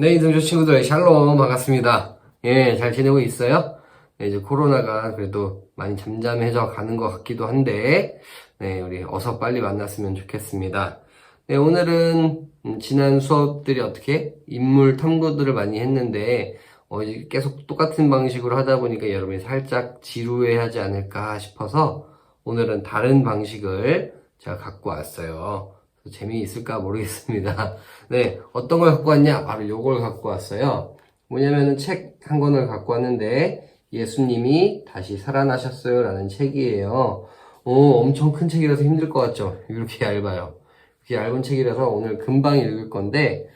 네, 이동조 친구들, 샬롬, 반갑습니다. 예, 잘 지내고 있어요? 네, 이제 코로나가 그래도 많이 잠잠해져 가는 것 같기도 한데, 네, 우리 어서 빨리 만났으면 좋겠습니다. 네, 오늘은, 지난 수업들이 어떻게 인물 탐구들을 많이 했는데, 이제 계속 똑같은 방식으로 하다 보니까 여러분이 살짝 지루해 하지 않을까 싶어서, 오늘은 다른 방식을 제가 갖고 왔어요. 재미있을까 모르겠습니다. 네, 어떤 걸 갖고 왔냐? 바로 요걸 갖고 왔어요. 뭐냐면은 책 한 권을 갖고 왔는데, 예수님이 다시 살아나셨어요 라는 책이에요. 엄청 큰 책이라서 힘들 것 같죠? 이렇게 얇아요. 이렇게 얇은 책이라서 오늘 금방 읽을 건데,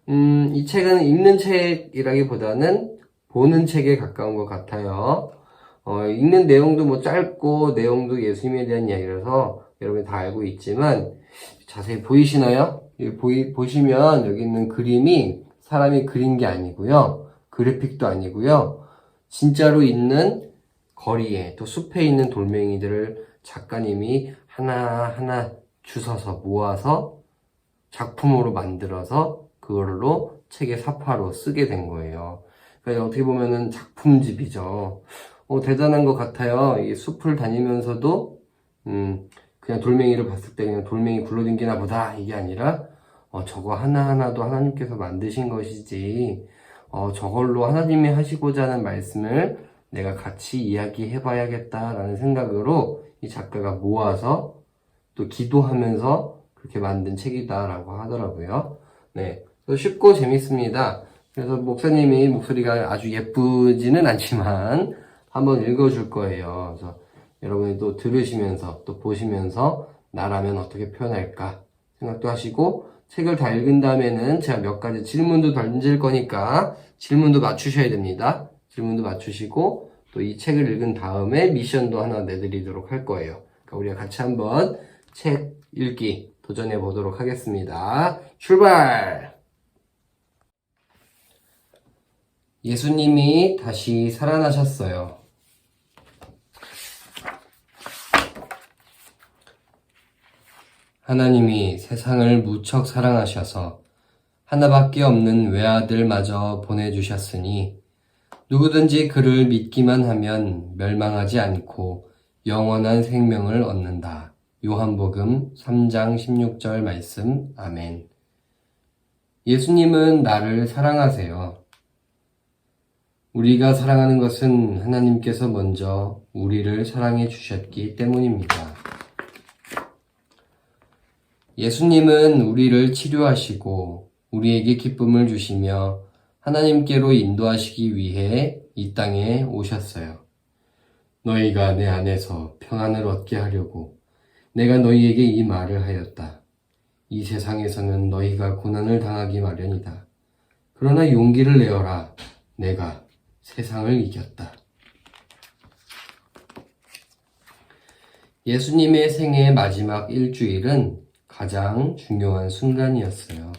이 책은 읽는 책이라기보다는 보는 책에 가까운 것 같아요. 읽는 내용도 뭐 짧고, 내용도 예수님에 대한 이야기라서 여러분이 다 알고 있지만, 자세히 보이시나요? 보시면 여기 있는 그림이 사람이 그린 게 아니고요. 그래픽도 아니고요. 진짜로 있는 거리에 또 숲에 있는 돌멩이들을 작가님이 하나하나 주워서 모아서 작품으로 만들어서 그걸로 책의 사파로 쓰게 된 거예요. 그러니까 어떻게 보면은 작품집이죠. 대단한 것 같아요. 이 숲을 다니면서도 그냥 돌멩이를 봤을 때 그냥 돌멩이 굴러댕기나 보다 이게 아니라 저거 하나하나도 하나님께서 만드신 것이지 저걸로 하나님이 하시고자 하는 말씀을 내가 같이 이야기해 봐야겠다라는 생각으로 이 작가가 모아서 또 기도하면서 그렇게 만든 책이다라고 하더라고요. 네, 쉽고 재밌습니다. 그래서 목사님이 목소리가 아주 예쁘지는 않지만 한번 읽어줄 거예요. 그래서 여러분이 또 들으시면서 또 보시면서 나라면 어떻게 표현할까 생각도 하시고, 책을 다 읽은 다음에는 제가 몇 가지 질문도 던질 거니까 질문도 맞추셔야 됩니다. 질문도 맞추시고 또 이 책을 읽은 다음에 미션도 하나 내드리도록 할 거예요. 그러니까 우리가 같이 한번 책 읽기 도전해 보도록 하겠습니다. 출발! 예수님이 다시 살아나셨어요. 하나님이 세상을 무척 사랑하셔서 하나밖에 없는 외아들마저 보내주셨으니 누구든지 그를 믿기만 하면 멸망하지 않고 영원한 생명을 얻는다. 요한복음 3장 16절 말씀. 아멘. 예수님은 나를 사랑하세요. 우리가 사랑하는 것은 하나님께서 먼저 우리를 사랑해 주셨기 때문입니다. 예수님은 우리를 치료하시고 우리에게 기쁨을 주시며 하나님께로 인도하시기 위해 이 땅에 오셨어요. 너희가 내 안에서 평안을 얻게 하려고 내가 너희에게 이 말을 하였다. 이 세상에서는 너희가 고난을 당하기 마련이다. 그러나 용기를 내어라. 내가 세상을 이겼다. 예수님의 생애 마지막 일주일은 가장 중요한 순간이었어요.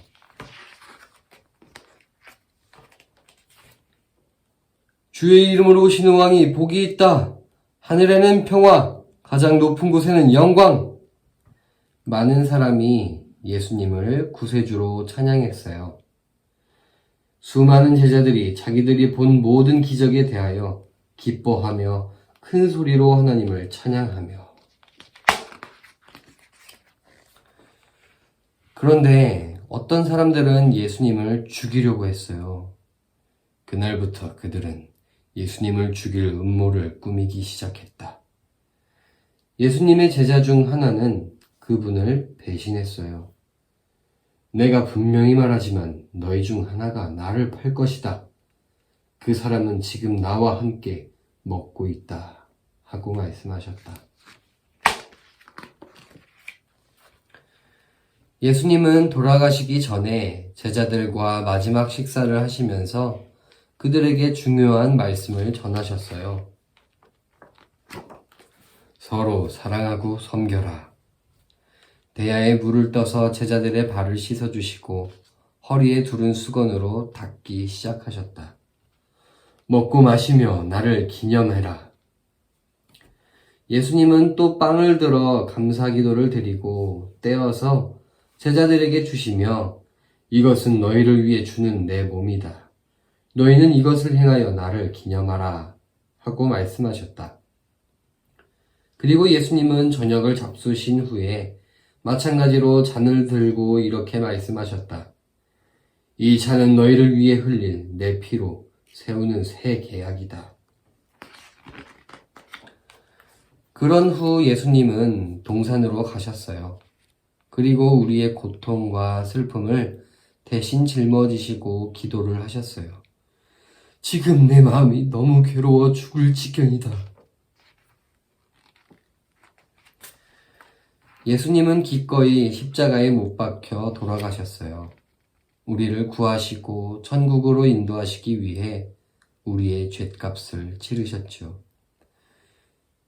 주의 이름으로 오시는 왕이 복이 있다. 하늘에는 평화, 가장 높은 곳에는 영광. 많은 사람이 예수님을 구세주로 찬양했어요. 수많은 제자들이 자기들이 본 모든 기적에 대하여 기뻐하며 큰 소리로 하나님을 찬양하며. 그런데 어떤 사람들은 예수님을 죽이려고 했어요. 그날부터 그들은 예수님을 죽일 음모를 꾸미기 시작했다. 예수님의 제자 중 하나는 그분을 배신했어요. 내가 분명히 말하지만 너희 중 하나가 나를 팔 것이다. 그 사람은 지금 나와 함께 먹고 있다. 하고 말씀하셨다. 예수님은 돌아가시기 전에 제자들과 마지막 식사를 하시면서 그들에게 중요한 말씀을 전하셨어요. 서로 사랑하고 섬겨라. 대야에 물을 떠서 제자들의 발을 씻어주시고 허리에 두른 수건으로 닦기 시작하셨다. 먹고 마시며 나를 기념해라. 예수님은 또 빵을 들어 감사 기도를 드리고 떼어서 제자들에게 주시며 이것은 너희를 위해 주는 내 몸이다. 너희는 이것을 행하여 나를 기념하라. 하고 말씀하셨다. 그리고 예수님은 저녁을 잡수신 후에 마찬가지로 잔을 들고 이렇게 말씀하셨다. 이 잔은 너희를 위해 흘릴 내 피로 세우는 새 계약이다. 그런 후 예수님은 동산으로 가셨어요. 그리고 우리의 고통과 슬픔을 대신 짊어지시고 기도를 하셨어요. 지금 내 마음이 너무 괴로워 죽을 지경이다. 예수님은 기꺼이 십자가에 못 박혀 돌아가셨어요. 우리를 구하시고 천국으로 인도하시기 위해 우리의 죗값을 치르셨죠.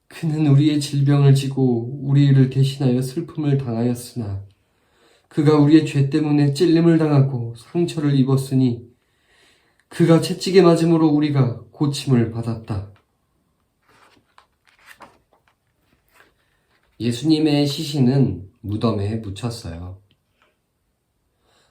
그는 우리의 질병을 지고 우리를 대신하여 슬픔을 당하였으나 그가 우리의 죄 때문에 찔림을 당하고 상처를 입었으니 그가 채찍에 맞음으로 우리가 고침을 받았다. 예수님의 시신은 무덤에 묻혔어요.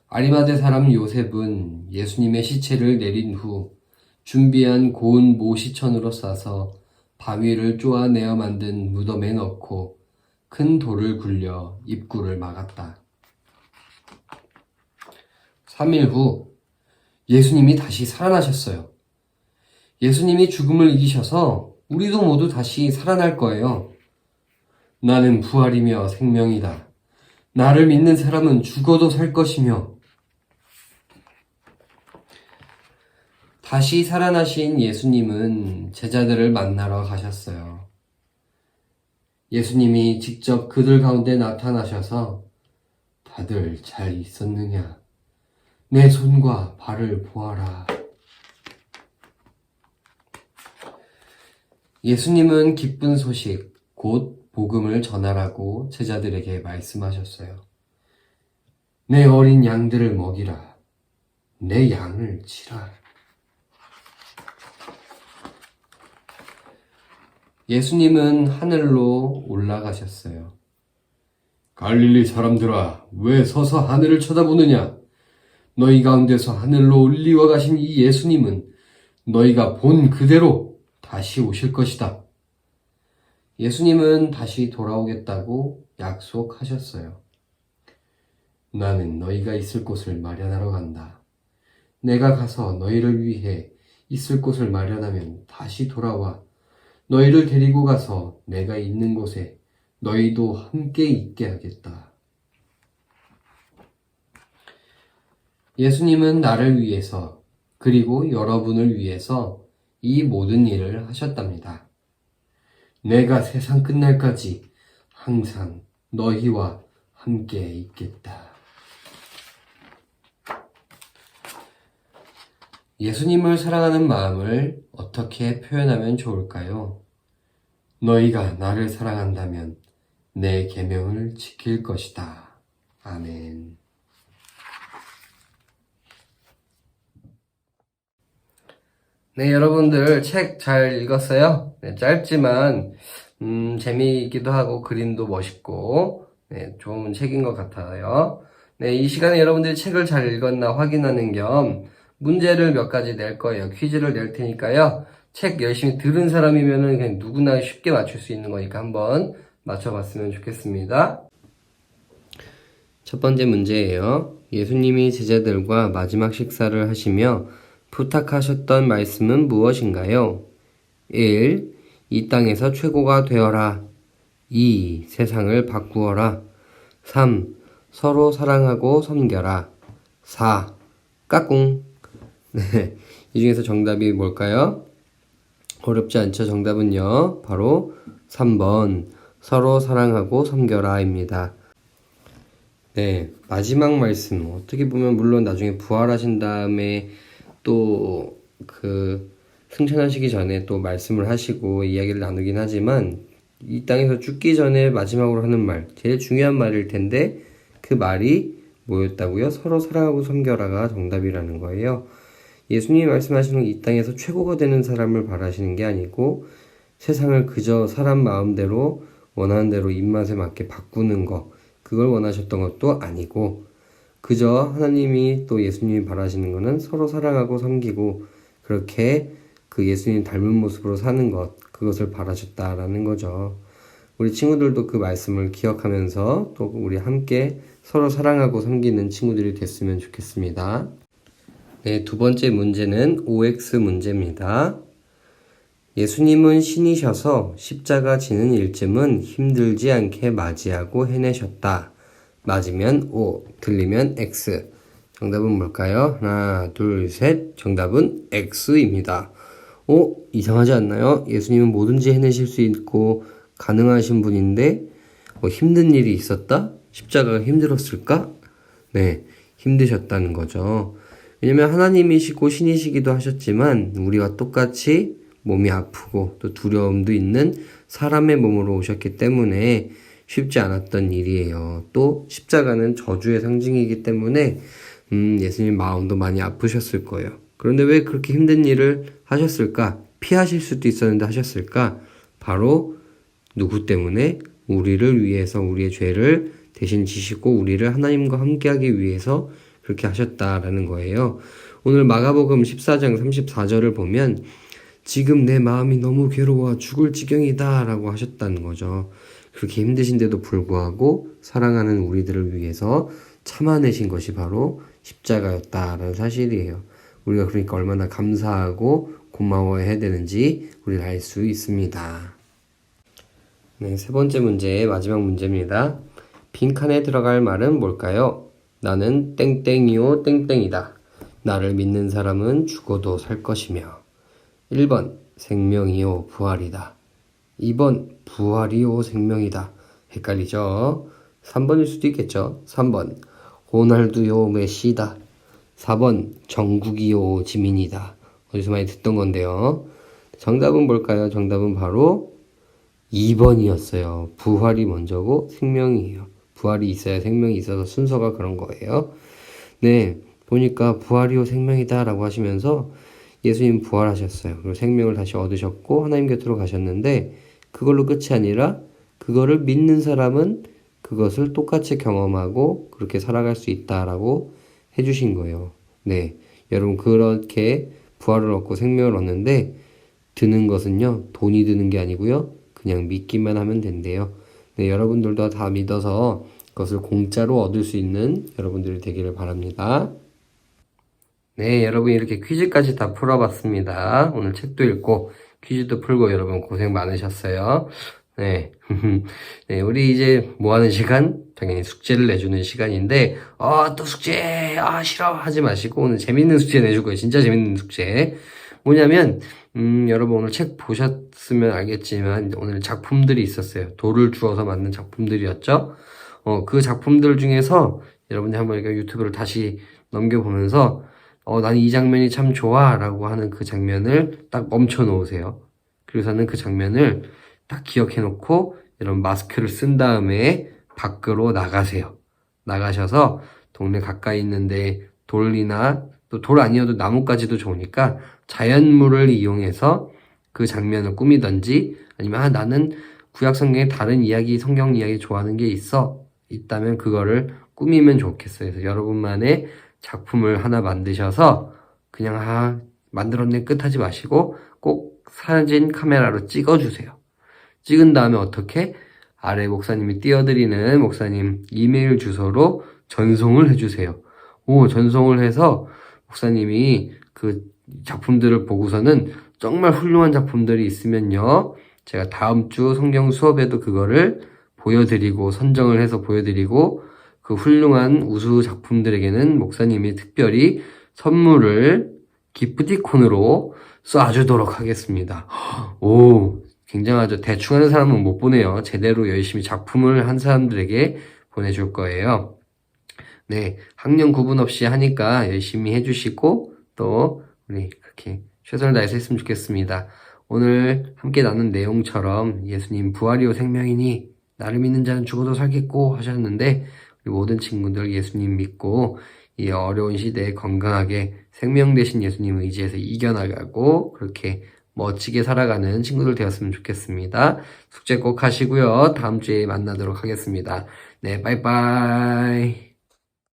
아리마대 사람 요셉은 예수님의 시체를 내린 후 준비한 고운 모시천으로 싸서 바위를 쪼아내어 만든 무덤에 넣고 큰 돌을 굴려 입구를 막았다. 3일 후 예수님이 다시 살아나셨어요. 예수님이 죽음을 이기셔서 우리도 모두 다시 살아날 거예요. 나는 부활이며 생명이다. 나를 믿는 사람은 죽어도 살 것이며. 다시 살아나신 예수님은 제자들을 만나러 가셨어요. 예수님이 직접 그들 가운데 나타나셔서 다들 잘 있었느냐? 내 손과 발을 보아라. 예수님은 기쁜 소식, 곧 복음을 전하라고 제자들에게 말씀하셨어요. 내 어린 양들을 먹이라. 내 양을 치라. 예수님은 하늘로 올라가셨어요. 갈릴리 사람들아, 왜 서서 하늘을 쳐다보느냐? 너희 가운데서 하늘로 올리와 가신 이 예수님은 너희가 본 그대로 다시 오실 것이다. 예수님은 다시 돌아오겠다고 약속하셨어요. 나는 너희가 있을 곳을 마련하러 간다. 내가 가서 너희를 위해 있을 곳을 마련하면 다시 돌아와 너희를 데리고 가서 내가 있는 곳에 너희도 함께 있게 하겠다. 예수님은 나를 위해서 그리고 여러분을 위해서 이 모든 일을 하셨답니다. 내가 세상 끝날까지 항상 너희와 함께 있겠다. 예수님을 사랑하는 마음을 어떻게 표현하면 좋을까요? 너희가 나를 사랑한다면 내 계명을 지킬 것이다. 아멘. 네, 여러분들 책 잘 읽었어요? 네, 짧지만 재미있기도 하고 그림도 멋있고 네, 좋은 책인 것 같아요. 네, 이 시간에 여러분들이 책을 잘 읽었나 확인하는 겸 문제를 몇 가지 낼 거예요. 퀴즈를 낼 테니까요. 책 열심히 들은 사람이면은 그냥 누구나 쉽게 맞출 수 있는 거니까 한번 맞춰봤으면 좋겠습니다. 첫 번째 문제예요. 예수님이 제자들과 마지막 식사를 하시며 부탁하셨던 말씀은 무엇인가요? 1. 이 땅에서 최고가 되어라. 2. 세상을 바꾸어라. 3. 서로 사랑하고 섬겨라. 4. 까꿍. 네, 이 중에서 정답이 뭘까요? 어렵지 않죠? 정답은요. 바로 3번 서로 사랑하고 섬겨라입니다. 네, 마지막 말씀 어떻게 보면 물론 나중에 부활하신 다음에 또 승천하시기 전에 또 말씀을 하시고 이야기를 나누긴 하지만 이 땅에서 죽기 전에 마지막으로 하는 말 제일 중요한 말일 텐데 그 말이 뭐였다고요? 서로 사랑하고 섬겨라가 정답이라는 거예요. 예수님이 말씀하시는 이 땅에서 최고가 되는 사람을 바라시는 게 아니고 세상을 그저 사람 마음대로 원하는 대로 입맛에 맞게 바꾸는 거 그걸 원하셨던 것도 아니고 그저 하나님이 또 예수님이 바라시는 것은 서로 사랑하고 섬기고 그렇게 그 예수님 닮은 모습으로 사는 것, 그것을 바라셨다라는 거죠. 우리 친구들도 그 말씀을 기억하면서 또 우리 함께 서로 사랑하고 섬기는 친구들이 됐으면 좋겠습니다. 네, 두 번째 문제는 OX 문제입니다. 예수님은 신이셔서 십자가 지는 일쯤은 힘들지 않게 맞이하고 해내셨다. 맞으면 O, 틀리면 X. 정답은 뭘까요? 하나, 둘, 셋. 정답은 X입니다. 이상하지 않나요? 예수님은 뭐든지 해내실 수 있고 가능하신 분인데 힘든 일이 있었다? 십자가가 힘들었을까? 네, 힘드셨다는 거죠. 왜냐면 하나님이시고 신이시기도 하셨지만 우리와 똑같이 몸이 아프고 또 두려움도 있는 사람의 몸으로 오셨기 때문에 쉽지 않았던 일이에요. 또 십자가는 저주의 상징이기 때문에 예수님 마음도 많이 아프셨을 거예요. 그런데 왜 그렇게 힘든 일을 하셨을까? 피하실 수도 있었는데 하셨을까? 바로 누구 때문에? 우리를 위해서 우리의 죄를 대신 지시고 우리를 하나님과 함께하기 위해서 그렇게 하셨다라는 거예요. 오늘 마가복음 14장 34절을 보면 지금 내 마음이 너무 괴로워 죽을 지경이다 라고 하셨다는 거죠. 그렇게 힘드신데도 불구하고 사랑하는 우리들을 위해서 참아내신 것이 바로 십자가였다라는 사실이에요. 우리가 그러니까 얼마나 감사하고 고마워해야 되는지 우리는 알 수 있습니다. 네, 세 번째 문제, 마지막 문제입니다. 빈칸에 들어갈 말은 뭘까요? 나는 땡땡이요 땡땡이다. 나를 믿는 사람은 죽어도 살 것이며 1번 생명이요 부활이다. 2번 부활이요 생명이다. 헷갈리죠? 3번일 수도 있겠죠? 3번 호날두요 메시다. 4번 정국이요 지민이다. 어디서 많이 듣던 건데요. 정답은 뭘까요? 정답은 바로 2번이었어요. 부활이 먼저고 생명이에요. 부활이 있어야 생명이 있어서 순서가 그런 거예요. 네, 보니까 부활이요 생명이다 라고 하시면서 예수님 부활하셨어요. 그리고 생명을 다시 얻으셨고 하나님 곁으로 가셨는데 그걸로 끝이 아니라 그거를 믿는 사람은 그것을 똑같이 경험하고 그렇게 살아갈 수 있다라고 해주신 거예요. 네, 여러분 그렇게 부활을 얻고 생명을 얻는데 드는 것은요 돈이 드는 게 아니고요 그냥 믿기만 하면 된대요. 네, 여러분들도 다 믿어서 그것을 공짜로 얻을 수 있는 여러분들이 되기를 바랍니다. 네, 여러분 이렇게 퀴즈까지 다 풀어봤습니다. 오늘 책도 읽고 퀴즈도 풀고 여러분 고생 많으셨어요. 네, 네, 우리 이제 뭐 하는 시간? 당연히 숙제를 내주는 시간인데 또 숙제 싫어 하지 마시고 오늘 재밌는 숙제 내줄 거예요. 진짜 재밌는 숙제. 뭐냐면 여러분 오늘 책 보셨으면 알겠지만 오늘 작품들이 있었어요. 돌을 주워서 만든 작품들이었죠. 그 작품들 중에서 여러분이 한번 이렇게 유튜브를 다시 넘겨보면서 나는 이 장면이 참 좋아 라고 하는 그 장면을 딱 멈춰 놓으세요. 그래서는 그 장면을 딱 기억해 놓고 여러분 마스크를 쓴 다음에 밖으로 나가세요. 나가셔서 동네 가까이 있는데 돌이나 또 돌 아니어도 나뭇가지도 좋으니까 자연물을 이용해서 그 장면을 꾸미던지 아니면 나는 구약 성경에 다른 이야기, 성경 이야기 좋아하는 게 있다면 그거를 꾸미면 좋겠어요. 그래서 여러분만의 작품을 하나 만드셔서 그냥 만들었네 끝 하지 마시고 꼭 사진 카메라로 찍어주세요. 찍은 다음에 어떻게? 아래 목사님이 띄워드리는 목사님 이메일 주소로 전송을 해주세요. 전송을 해서 목사님이 그 작품들을 보고서는 정말 훌륭한 작품들이 있으면요. 제가 다음 주 성경 수업에도 그거를 보여드리고 선정을 해서 보여드리고 그 훌륭한 우수 작품들에게는 목사님이 특별히 선물을 기프티콘으로 쏴주도록 하겠습니다. 굉장하죠. 대충 하는 사람은 못 보내요. 제대로 열심히 작품을 한 사람들에게 보내줄 거예요. 네, 학년 구분 없이 하니까 열심히 해주시고 또 우리 그렇게 최선을 다해서 했으면 좋겠습니다. 오늘 함께 나눈 내용처럼 예수님 부활이요 생명이니 나를 믿는 자는 죽어도 살겠고 하셨는데 우리 모든 친구들 예수님 믿고 이 어려운 시대에 건강하게 생명 되신 예수님 의지해서 이겨나가고 그렇게 멋지게 살아가는 친구들 되었으면 좋겠습니다. 숙제 꼭 하시고요. 다음 주에 만나도록 하겠습니다. 네, 빠이빠이.